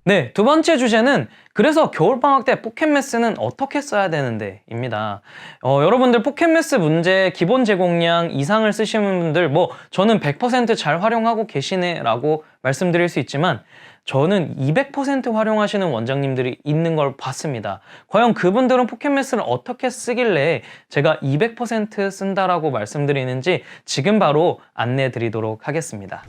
네, 두 번째 주제는 그래서 겨울방학 때 포켓매스는 어떻게 써야 되는데 입니다. 여러분들 포켓매스 문제 기본 제공량 이상을 쓰시는 분들 저는 100% 잘 활용하고 계시네 라고 말씀드릴 수 있지만 저는 200% 활용하시는 원장님들이 있는 걸 봤습니다. 과연 그분들은 포켓매스를 어떻게 쓰길래 제가 200% 쓴다라고 말씀드리는지 지금 바로 안내 드리도록 하겠습니다.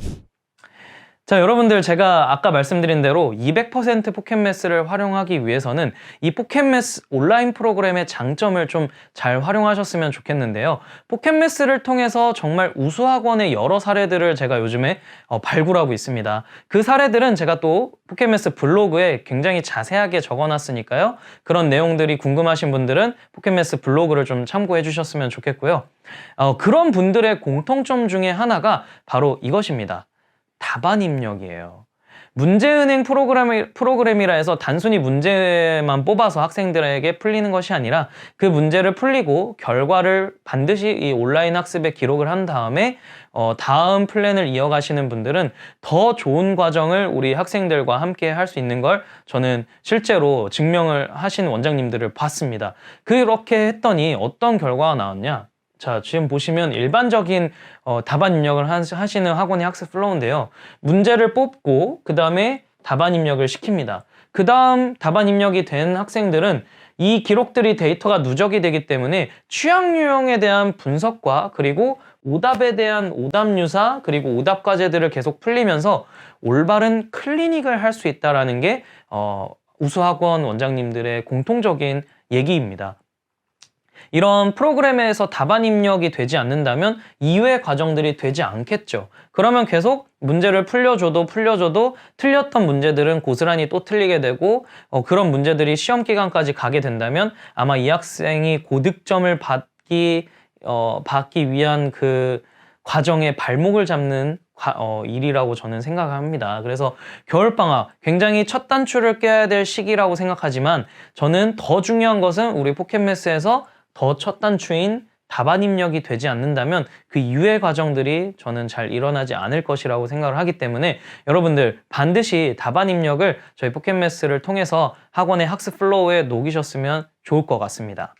자, 여러분들 제가 아까 말씀드린 대로 200% 포켓매스를 활용하기 위해서는 이 포켓매스 온라인 프로그램의 장점을 좀 잘 활용하셨으면 좋겠는데요. 포켓매스를 통해서 정말 우수학원의 여러 사례들을 제가 요즘에 발굴하고 있습니다. 그 사례들은 제가 또 포켓매스 블로그에 굉장히 자세하게 적어놨으니까요. 그런 내용들이 궁금하신 분들은 포켓매스 블로그를 좀 참고해 주셨으면 좋겠고요. 그런 분들의 공통점 중에 하나가 바로 이것입니다. 답안 입력이에요. 문제은행 프로그램이라 해서 단순히 문제만 뽑아서 학생들에게 풀리는 것이 아니라 그 문제를 풀리고 결과를 반드시 이 온라인 학습에 기록을 한 다음에 다음 플랜을 이어가시는 분들은 더 좋은 과정을 우리 학생들과 함께 할 수 있는 걸 저는 실제로 증명을 하신 원장님들을 봤습니다. 그렇게 했더니 어떤 결과가 나왔냐? 자, 지금 보시면 일반적인 답안 입력을 하시는 학원의 학습 플로우인데요. 문제를 뽑고 그 다음에 답안 입력을 시킵니다. 그 다음 답안 입력이 된 학생들은 이 기록들이 데이터가 누적이 되기 때문에 취약 유형에 대한 분석과 그리고 오답에 대한 오답 유사 그리고 오답 과제들을 계속 풀리면서 올바른 클리닉을 할 수 있다는 게 우수학원 원장님들의 공통적인 얘기입니다. 이런 프로그램에서 답안 입력이 되지 않는다면 이외의 과정들이 되지 않겠죠. 그러면 계속 문제를 풀려줘도 틀렸던 문제들은 고스란히 또 틀리게 되고 그런 문제들이 시험 기간까지 가게 된다면 아마 이 학생이 고득점을 받기 위한 그 과정의 발목을 잡는 일이라고 저는 생각합니다. 그래서 겨울방학 굉장히 첫 단추를 껴야 될 시기라고 생각하지만 저는 더 중요한 것은 우리 포켓매스에서 더 첫 단추인 답안 입력이 되지 않는다면 그 이외의 과정들이 저는 잘 일어나지 않을 것이라고 생각을 하기 때문에 여러분들 반드시 답안 입력을 저희 포켓매스를 통해서 학원의 학습 플로우에 녹이셨으면 좋을 것 같습니다.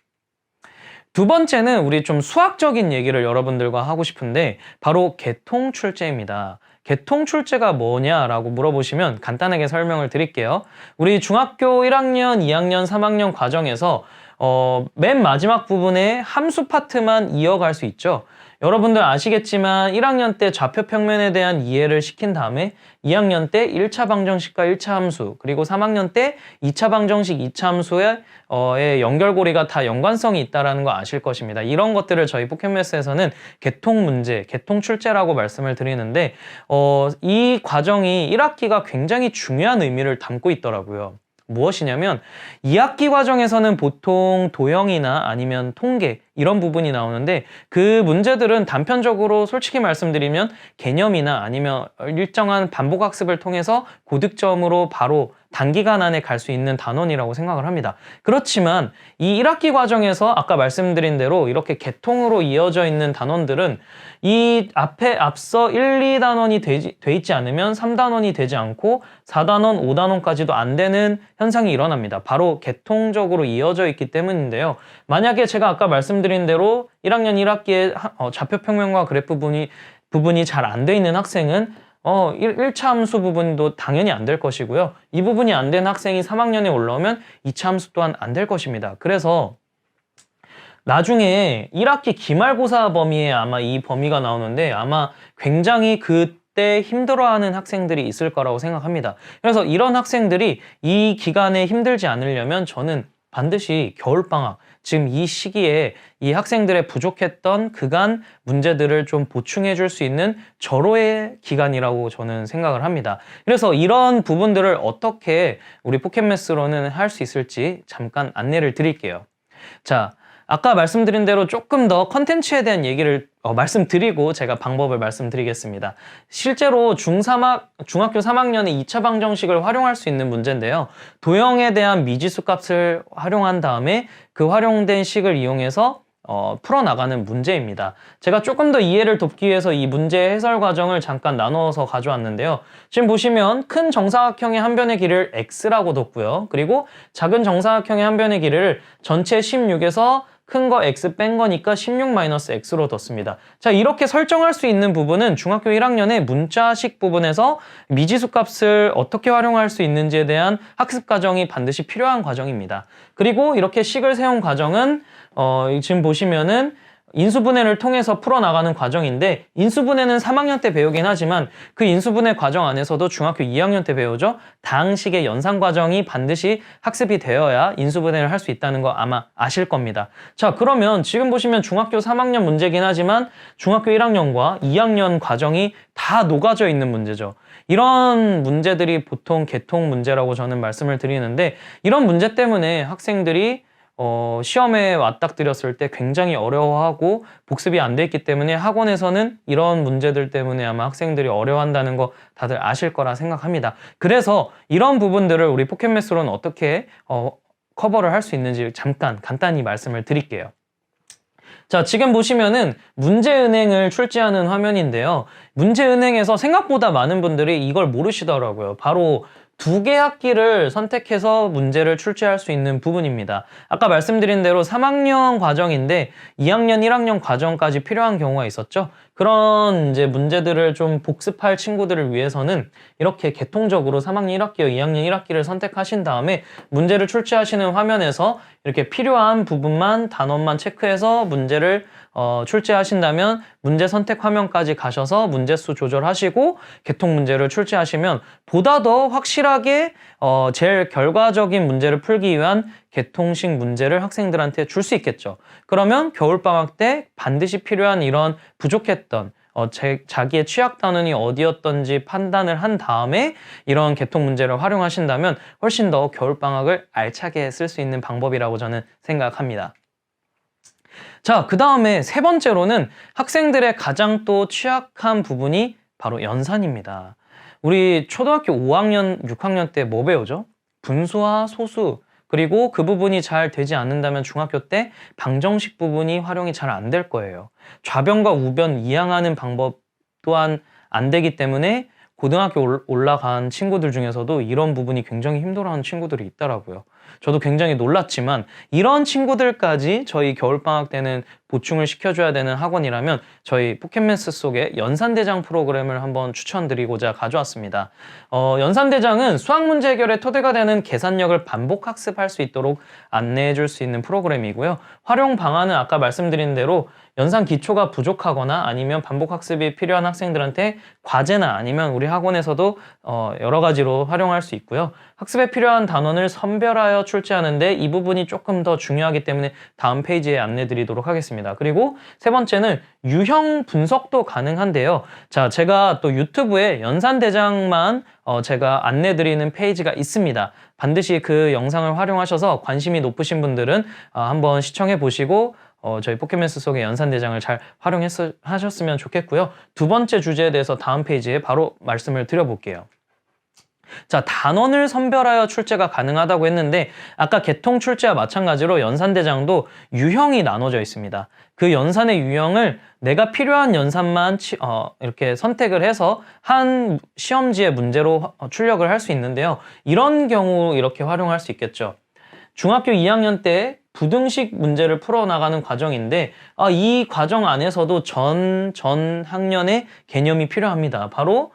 두 번째는 우리 좀 수학적인 얘기를 여러분들과 하고 싶은데 바로 개통 출제입니다. 개통 출제가 뭐냐라고 물어보시면 간단하게 설명을 드릴게요. 우리 중학교 1학년, 2학년, 3학년 과정에서 맨 마지막 부분에 함수 파트만 이어갈 수 있죠. 여러분들 아시겠지만 1학년 때 좌표 평면에 대한 이해를 시킨 다음에 2학년 때 1차 방정식과 1차 함수 그리고 3학년 때 2차 방정식, 2차 함수의 연결고리가 다 연관성이 있다는 거 아실 것입니다. 이런 것들을 저희 포켓매스에서는 개통 문제, 개통 출제라고 말씀을 드리는데 이 과정이 1학기가 굉장히 중요한 의미를 담고 있더라고요. 무엇이냐면 2학기 과정에서는 보통 도형이나 아니면 통계 이런 부분이 나오는데 그 문제들은 단편적으로 솔직히 말씀드리면 개념이나 아니면 일정한 반복 학습을 통해서 고득점으로 바로 단기간 안에 갈 수 있는 단원이라고 생각을 합니다. 그렇지만 이 1학기 과정에서 아까 말씀드린 대로 이렇게 개통으로 이어져 있는 단원들은 이 앞서 1, 2단원이 돼 있지 않으면 3단원이 되지 않고 4단원, 5단원까지도 안 되는 현상이 일어납니다. 바로 개통적으로 이어져 있기 때문인데요. 만약에 제가 아까 말씀드린 대로 1학년 1학기에 좌표평면과 그래프 부분이 잘 안 돼 있는 학생은 1차 함수 부분도 당연히 안 될 것이고요. 이 부분이 안 된 학생이 3학년에 올라오면 2차 함수 또한 안 될 것입니다. 그래서 나중에 1학기 기말고사 범위에 아마 이 범위가 나오는데 아마 굉장히 그때 힘들어하는 학생들이 있을 거라고 생각합니다. 그래서 이런 학생들이 이 기간에 힘들지 않으려면 저는 반드시 겨울방학, 지금 이 시기에 이 학생들의 부족했던 그간 문제들을 좀 보충해 줄 수 있는 절호의 기간이라고 저는 생각을 합니다. 그래서 이런 부분들을 어떻게 우리 포켓매스로는 할 수 있을지 잠깐 안내를 드릴게요. 자, 아까 말씀드린 대로 조금 더 컨텐츠에 대한 얘기를 말씀드리고 제가 방법을 말씀드리겠습니다. 실제로 중학교 3학년에 2차 방정식을 활용할 수 있는 문제인데요. 도형에 대한 미지수 값을 활용한 다음에 그 활용된 식을 이용해서 풀어나가는 문제입니다. 제가 조금 더 이해를 돕기 위해서 이 문제의 해설 과정을 잠깐 나눠서 가져왔는데요. 지금 보시면 큰 정사각형의 한 변의 길이를 x라고 뒀고요. 그리고 작은 정사각형의 한 변의 길이를 전체 16에서 큰 거 x 뺀 거니까 16-x로 뒀습니다. 자, 이렇게 설정할 수 있는 부분은 중학교 1학년의 문자식 부분에서 미지수 값을 어떻게 활용할 수 있는지에 대한 학습 과정이 반드시 필요한 과정입니다. 그리고 이렇게 식을 세운 과정은 지금 보시면은 인수분해를 통해서 풀어나가는 과정인데, 인수분해는 3학년 때 배우긴 하지만 그 인수분해 과정 안에서도 중학교 2학년 때 배우죠. 다항식의 연산 과정이 반드시 학습이 되어야 인수분해를 할 수 있다는 거 아마 아실 겁니다. 자, 그러면 지금 보시면 중학교 3학년 문제긴 하지만 중학교 1학년과 2학년 과정이 다 녹아져 있는 문제죠. 이런 문제들이 보통 계통 문제라고 저는 말씀을 드리는데, 이런 문제 때문에 학생들이 시험에 맞닥뜨렸을 때 굉장히 어려워하고 복습이 안 돼 있기 때문에 학원에서는 이런 문제들 때문에 아마 학생들이 어려워한다는 거 다들 아실 거라 생각합니다. 그래서 이런 부분들을 우리 포켓매스로는 어떻게 커버를 할 수 있는지 잠깐 간단히 말씀을 드릴게요. 자, 지금 보시면은 문제은행을 출제하는 화면인데요. 문제은행에서 생각보다 많은 분들이 이걸 모르시더라고요. 바로 2개 학기를 선택해서 문제를 출제할 수 있는 부분입니다. 아까 말씀드린 대로 3학년 과정인데 2학년, 1학년 과정까지 필요한 경우가 있었죠. 그런 이제 문제들을 좀 복습할 친구들을 위해서는 이렇게 계통적으로 3학년 1학기와 2학년 1학기를 선택하신 다음에 문제를 출제하시는 화면에서 이렇게 필요한 부분만 단원만 체크해서 문제를 출제하신다면 문제 선택 화면까지 가셔서 문제수 조절하시고 계통 문제를 출제하시면 보다 더 확실하게 제일 결과적인 문제를 풀기 위한 계통식 문제를 학생들한테 줄 수 있겠죠. 그러면 겨울방학 때 반드시 필요한 이런 부족했던 자기의 취약 단원이 어디였던지 판단을 한 다음에 이런 계통 문제를 활용하신다면 훨씬 더 겨울방학을 알차게 쓸 수 있는 방법이라고 저는 생각합니다. 자, 그 다음에 세 번째로는 학생들의 가장 또 취약한 부분이 바로 연산입니다. 우리 초등학교 5학년, 6학년 때 뭐 배우죠? 분수와 소수, 그리고 그 부분이 잘 되지 않는다면 중학교 때 방정식 부분이 활용이 잘 안 될 거예요. 좌변과 우변 이항하는 방법 또한 안 되기 때문에 고등학교 올라간 친구들 중에서도 이런 부분이 굉장히 힘들어하는 친구들이 있더라고요. 저도 굉장히 놀랐지만 이런 친구들까지 저희 겨울방학 때는 보충을 시켜줘야 되는 학원이라면 저희 포켓매스 속에 연산대장 프로그램을 한번 추천드리고자 가져왔습니다. 연산대장은 수학 문제 해결의 토대가 되는 계산력을 반복 학습할 수 있도록 안내해 줄 수 있는 프로그램이고요. 활용 방안은 아까 말씀드린 대로 연산 기초가 부족하거나 아니면 반복 학습이 필요한 학생들한테 과제나 아니면 우리 학원에서도 여러 가지로 활용할 수 있고요. 학습에 필요한 단원을 선별하여 출제하는데 이 부분이 조금 더 중요하기 때문에 다음 페이지에 안내 드리도록 하겠습니다. 그리고 세 번째는 유형 분석도 가능한데요. 자, 제가 또 유튜브에 연산대장만 제가 안내 드리는 페이지가 있습니다. 반드시 그 영상을 활용하셔서 관심이 높으신 분들은 한번 시청해 보시고 저희 포켓매스 속의 연산대장을 잘 활용하셨으면 좋겠고요. 두 번째 주제에 대해서 다음 페이지에 바로 말씀을 드려볼게요. 자, 단원을 선별하여 출제가 가능하다고 했는데 아까 계통 출제와 마찬가지로 연산대장도 유형이 나눠져 있습니다. 그 연산의 유형을 내가 필요한 연산만 이렇게 선택을 해서 한 시험지의 문제로 출력을 할 수 있는데요. 이런 경우 이렇게 활용할 수 있겠죠. 중학교 2학년 때 부등식 문제를 풀어나가는 과정인데 이 과정 안에서도 전 학년의 개념이 필요합니다. 바로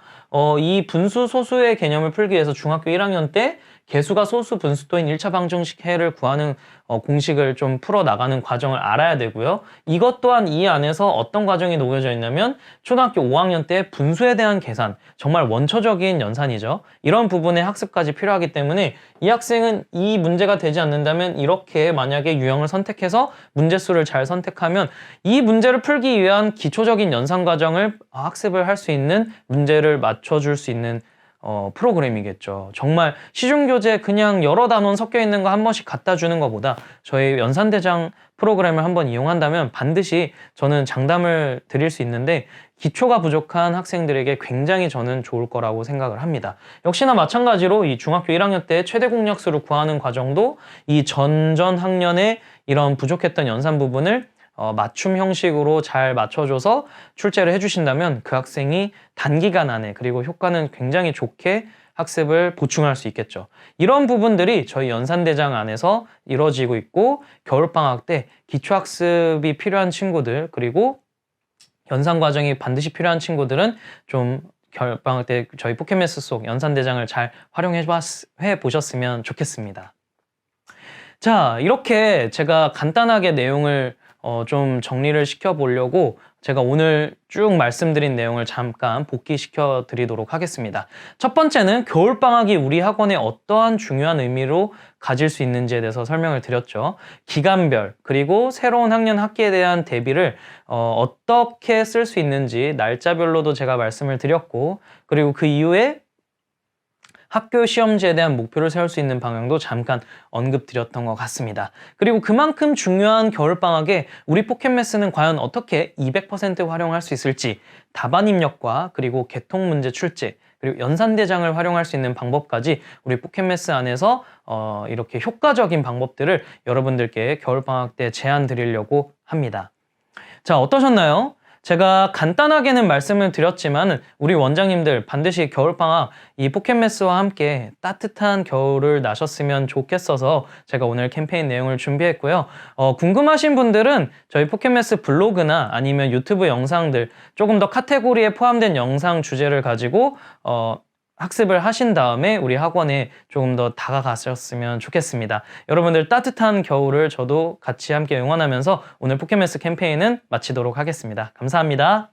이 분수 소수의 개념을 풀기 위해서 중학교 1학년 때 개수가 소수 분수도인 1차 방정식 해를 구하는 공식을 좀 풀어나가는 과정을 알아야 되고요. 이것 또한 이 안에서 어떤 과정이 녹여져 있냐면 초등학교 5학년 때 분수에 대한 계산, 정말 원초적인 연산이죠. 이런 부분의 학습까지 필요하기 때문에 이 학생은 이 문제가 되지 않는다면 이렇게 만약에 유형을 선택해서 문제수를 잘 선택하면 이 문제를 풀기 위한 기초적인 연산 과정을 학습을 할 수 있는 문제를 맞춰줄 수 있는 프로그램이겠죠. 정말 시중교재 그냥 여러 단원 섞여 있는 거 한 번씩 갖다 주는 것보다 저희 연산대장 프로그램을 한번 이용한다면 반드시 저는 장담을 드릴 수 있는데 기초가 부족한 학생들에게 굉장히 저는 좋을 거라고 생각을 합니다. 역시나 마찬가지로 이 중학교 1학년 때 최대 공약수를 구하는 과정도 이 전 학년의 이런 부족했던 연산 부분을 맞춤 형식으로 잘 맞춰줘서 출제를 해주신다면 그 학생이 단기간 안에 그리고 효과는 굉장히 좋게 학습을 보충할 수 있겠죠. 이런 부분들이 저희 연산대장 안에서 이루어지고 있고 겨울방학 때 기초학습이 필요한 친구들 그리고 연산과정이 반드시 필요한 친구들은 좀 겨울방학 때 저희 포켓매스 속 연산대장을 잘 활용해 보셨으면 좋겠습니다. 자, 이렇게 제가 간단하게 내용을 좀 정리를 시켜보려고 제가 오늘 쭉 말씀드린 내용을 잠깐 복기시켜 드리도록 하겠습니다. 첫 번째는 겨울방학이 우리 학원에 어떠한 중요한 의미로 가질 수 있는지에 대해서 설명을 드렸죠. 기간별 그리고 새로운 학년 학기에 대한 대비를 어떻게 쓸 수 있는지 날짜별로도 제가 말씀을 드렸고 그리고 그 이후에 학교 시험지에 대한 목표를 세울 수 있는 방향도 잠깐 언급드렸던 것 같습니다. 그리고 그만큼 중요한 겨울방학에 우리 포켓매스는 과연 어떻게 200% 활용할 수 있을지 답안 입력과 그리고 개통 문제 출제 그리고 연산대장을 활용할 수 있는 방법까지 우리 포켓매스 안에서 이렇게 효과적인 방법들을 여러분들께 겨울방학 때 제안 드리려고 합니다. 자, 어떠셨나요? 제가 간단하게는 말씀을 드렸지만 우리 원장님들 반드시 겨울방학 이 포켓매스와 함께 따뜻한 겨울을 나셨으면 좋겠어서 제가 오늘 캠페인 내용을 준비했고요. 궁금하신 분들은 저희 포켓매스 블로그나 아니면 유튜브 영상들 조금 더 카테고리에 포함된 영상 주제를 가지고 학습을 하신 다음에 우리 학원에 조금 더 다가가셨으면 좋겠습니다. 여러분들 따뜻한 겨울을 저도 같이 함께 응원하면서 오늘 포켓매스 캠페인은 마치도록 하겠습니다. 감사합니다.